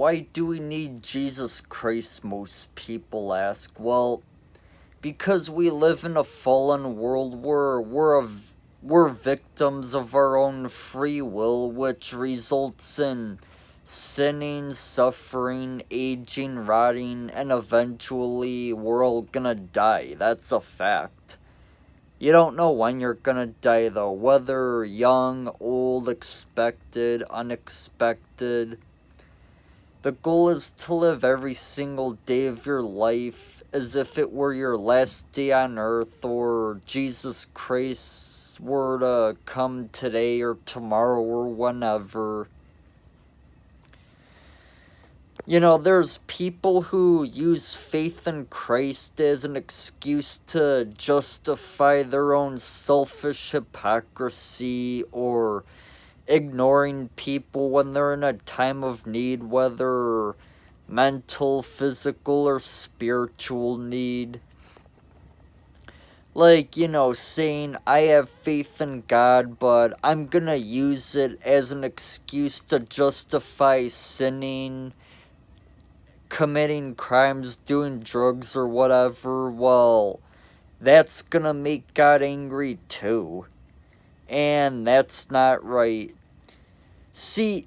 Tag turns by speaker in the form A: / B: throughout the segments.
A: Why do we need Jesus Christ, most people ask? Well, because we live in a fallen world where we're victims of our own free will, which results in sinning, suffering, aging, rotting, and eventually we're all gonna die. That's a fact. You don't know when you're gonna die though, whether young, old, expected, unexpected. The goal is to live every single day of your life as if it were your last day on earth, or Jesus Christ were to come today or tomorrow or whenever. You know, there's people who use faith in Christ as an excuse to justify their own selfish hypocrisy or ignoring people when they're in a time of need, whether mental, physical, or spiritual need. Like, saying, I have faith in God, but I'm gonna use it as an excuse to justify sinning, committing crimes, doing drugs, or whatever. Well, that's gonna make God angry too. And that's not right. See,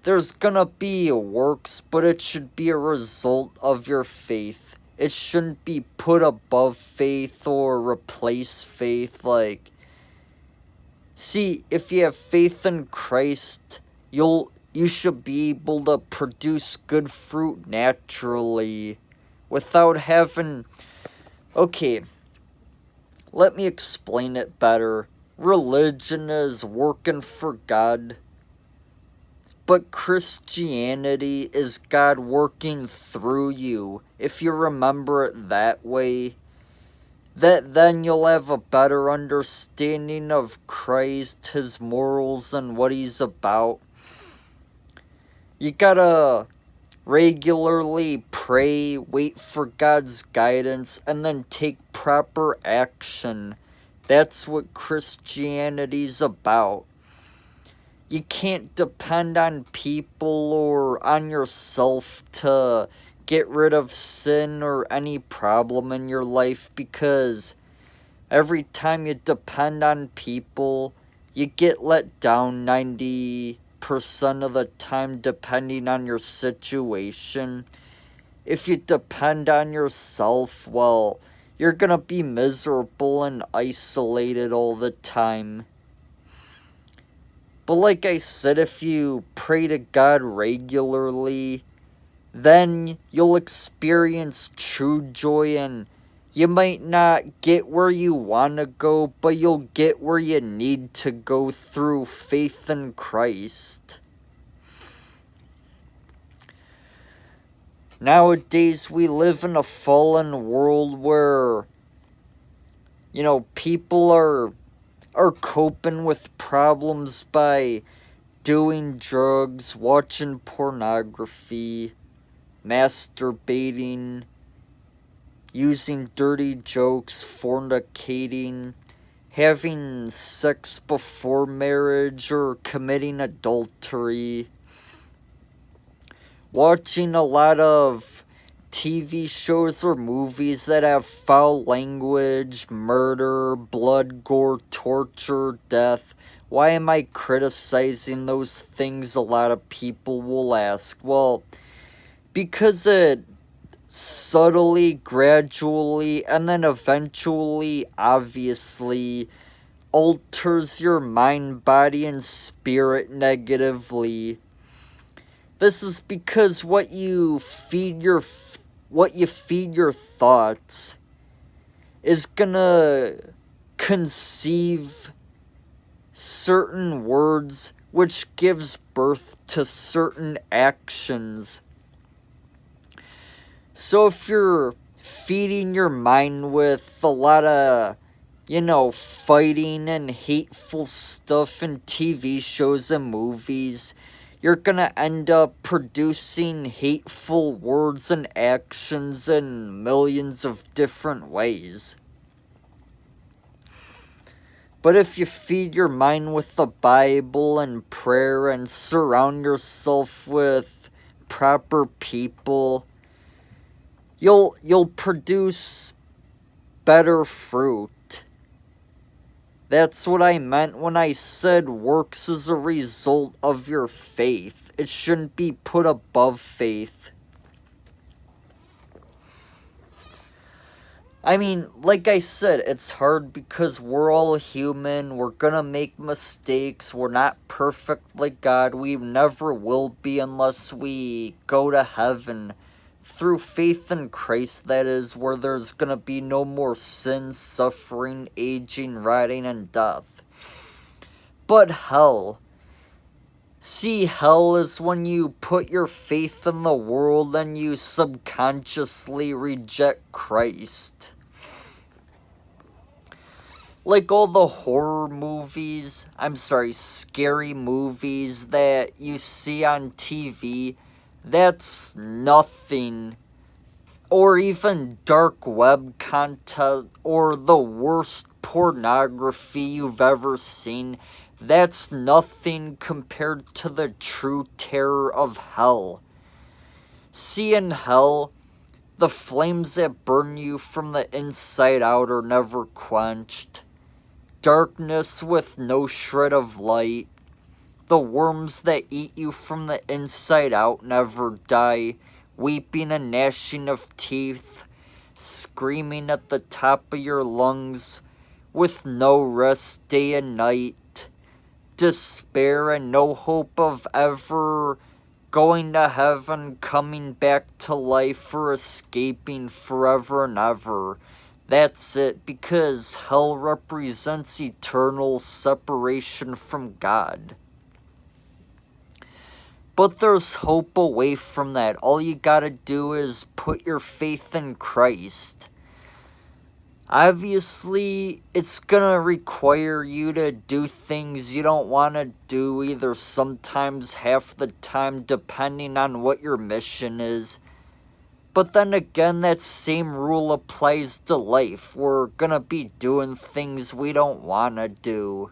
A: there's gonna be works, but it should be a result of your faith. It shouldn't be put above faith or replace faith. See, if you have faith in Christ, you should be able to produce good fruit naturally without having... Okay, let me explain it better. Religion is working for God, but Christianity is God working through you. If you remember it that way, then you'll have a better understanding of Christ, his morals, and what he's about. You gotta regularly pray, wait for God's guidance, and then take proper action. That's what Christianity's about. You can't depend on people or on yourself to get rid of sin or any problem in your life, because every time you depend on people, you get let down 90% of the time depending on your situation. If you depend on yourself, well, you're gonna be miserable and isolated all the time. But like I said, if you pray to God regularly, then you'll experience true joy, and you might not get where you want to go, but you'll get where you need to go through faith in Christ. Nowadays, we live in a fallen world where, people are coping with problems by doing drugs, watching pornography, masturbating, using dirty jokes, fornicating, having sex before marriage, or committing adultery, watching a lot of TV shows or movies that have foul language, murder, blood, gore, torture, death. Why am I criticizing those things? A lot of people will ask. Well, because it subtly, gradually, and then eventually, obviously, alters your mind, body, and spirit negatively. This is because what you feed your thoughts is gonna conceive certain words, which gives birth to certain actions. So if you're feeding your mind with a lot of, fighting and hateful stuff in TV shows and movies, you're gonna end up producing hateful words and actions in millions of different ways. But if you feed your mind with the Bible and prayer and surround yourself with proper people, you'll produce better fruit. That's what I meant when I said works as a result of your faith. It shouldn't be put above faith. I mean, like I said, it's hard because we're all human. We're gonna make mistakes. We're not perfect like God. We never will be unless we go to heaven. Through faith in Christ, that is, where there's gonna be no more sin, suffering, aging, rotting, and death. But hell. See, hell is when you put your faith in the world and you subconsciously reject Christ. Like all the scary movies that you see on TV, that's nothing. Or even dark web content, or the worst pornography you've ever seen. That's nothing compared to the true terror of hell. See, in hell, the flames that burn you from the inside out are never quenched. Darkness with no shred of light. The worms that eat you from the inside out never die. Weeping and gnashing of teeth. Screaming at the top of your lungs. With no rest day and night. Despair and no hope of ever going to heaven, coming back to life, or escaping forever and ever. That's it, because hell represents eternal separation from God. But there's hope away from that. All you gotta do is put your faith in Christ. Obviously, it's gonna require you to do things you don't want to do, either sometimes half the time, depending on what your mission is. But then again, that same rule applies to life. We're gonna be doing things we don't want to do.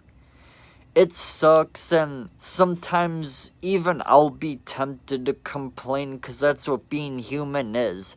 A: It sucks, and sometimes even I'll be tempted to complain, because that's what being human is.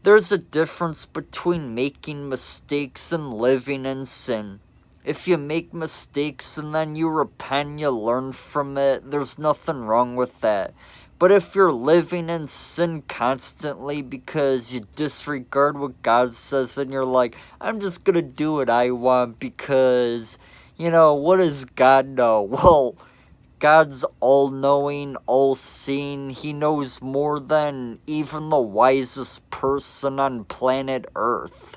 A: There's a difference between making mistakes and living in sin. If you make mistakes and then you repent, you learn from it, there's nothing wrong with that. But if you're living in sin constantly because you disregard what God says and you're like, I'm just gonna do what I want because, what does God know? Well, God's all-knowing, all-seeing. He knows more than even the wisest person on planet Earth.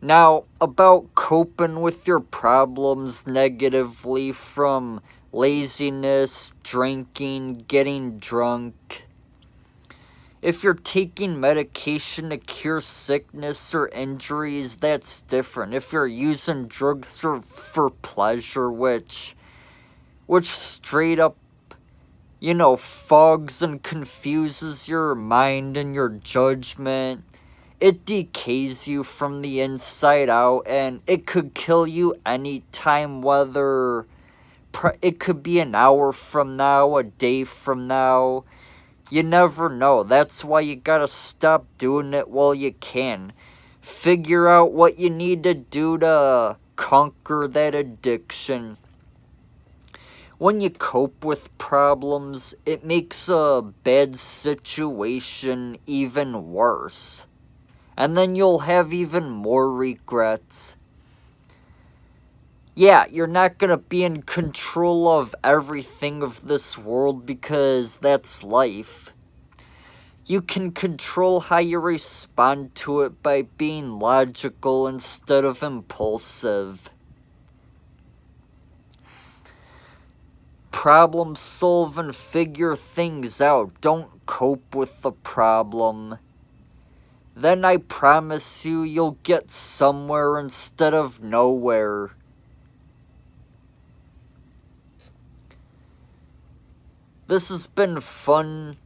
A: Now, about coping with your problems negatively from laziness, drinking, getting drunk. If you're taking medication to cure sickness or injuries, that's different. If you're using drugs for pleasure, which straight up, fogs and confuses your mind and your judgment, it decays you from the inside out, and it could kill you anytime, whether it could be an hour from now, a day from now. You never know. That's why you gotta stop doing it while you can. Figure out what you need to do to conquer that addiction. When you cope with problems, it makes a bad situation even worse. And then you'll have even more regrets. Yeah, you're not gonna be in control of everything of this world because that's life. You can control how you respond to it by being logical instead of impulsive. Problem solve and figure things out. Don't cope with the problem. Then I promise you'll get somewhere instead of nowhere. This has been fun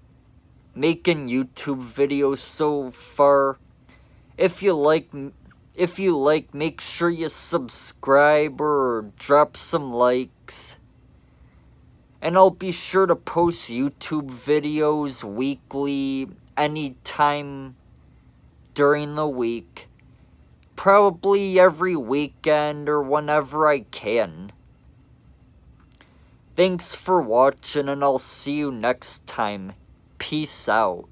A: making YouTube videos so far. If you like if you like, make sure you subscribe or drop some likes. And I'll be sure to post YouTube videos weekly, anytime during the week. Probably every weekend or whenever I can. Thanks for watching, and I'll see you next time. Peace out.